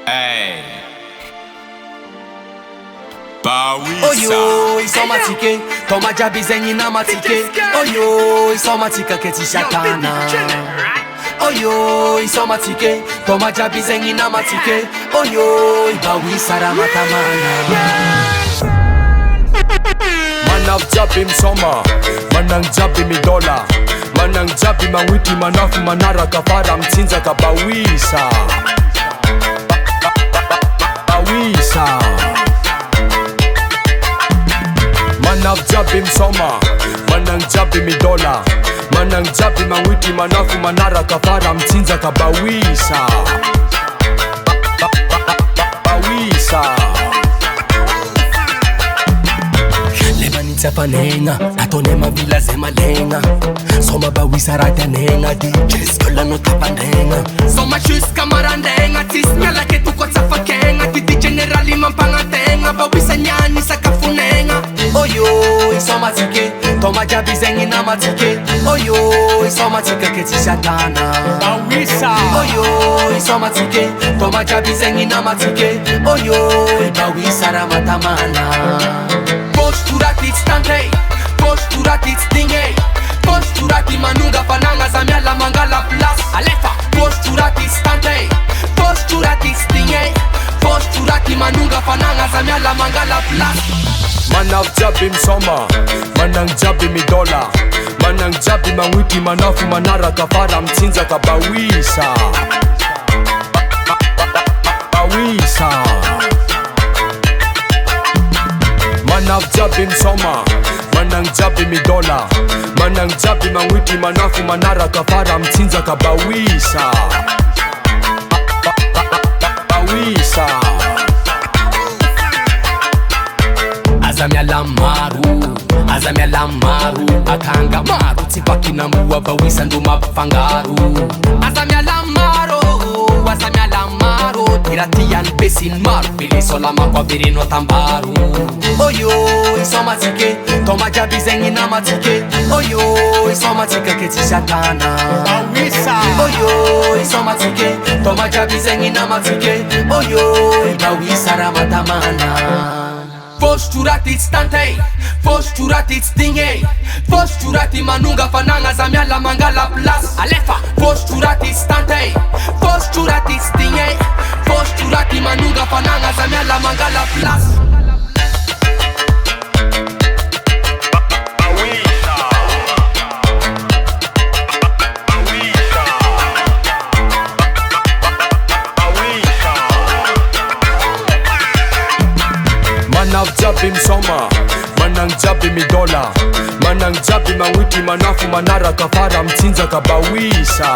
Hey. Bawisa. Oyo, isomatike, toma jabizenyi na matike. Oyo, isomatika keti shatana. Oyo, isomatike, toma jabizenyi na matike. Oyo, Bawisa ramatamana. Manang jabi msoma, manang jabi midola, manang jabi mawiti manafu manara kafara mtinza kabawisa. Bawisa. Manang jabi msoma, manang jabi midola, manang jabi mawiti manafu manara kafara mtinza kabawisa. Bawisa. Fanenga, natonema vila zemalenga. Soma Bawisa ratanenga, DJs kola no tapandenga. Soma shus kamarandenga, tisnyala ke tuko tsafakenga. Titi generali mampangatenga, Bawisa nyani sakafunenga. Oyo, isomatike, toma jabizengi na matike. Oyo, isomatike keti shatana. Bawisa. Oyo, isomatike, toma jabizengi na matike. Oyo, Bawisa ramatamana. Posturati stante, posturati stinge, posturati manunga fananga zamyala mangala plus. Alefa, posturati stante, posturati stinge, posturati manunga fananga zamyala mangala plus. Manang jabi msoma, manang jabi midola, manang jabi mawiti manafu manara kafara mtinza kabawisa. Bawisa. Manang jabi msoma, manang jabi midola, manang jabi mawiti manafu manara kafara mtinza kabawisa. Bawisa. Azamyala maru, azamyala maru, akanga maru, tipakina mbuwa Bawisa ndo mafangaru. Azamyala maru, azamyala maru, tiratian besin maru, bilisola makwa birino tambaru. Oyo, isomatike, toma jabizengi na matike. Oyo, isomatike keti shatana. Bawisa. Oyo, isomatike, toma jabizengi na matike. Oyo, Bawisa ramatamana. Posturati stante, posturati stinge, posturati manunga fananga zamyala mangala plus. Alefa, posturati stante, posturati stinge, posturati manunga fananga zamyala mangala plus. Manang jabi msoma, manang jabi midola, manang jabi mawiti manafu manara kafara mtinza kabawisa.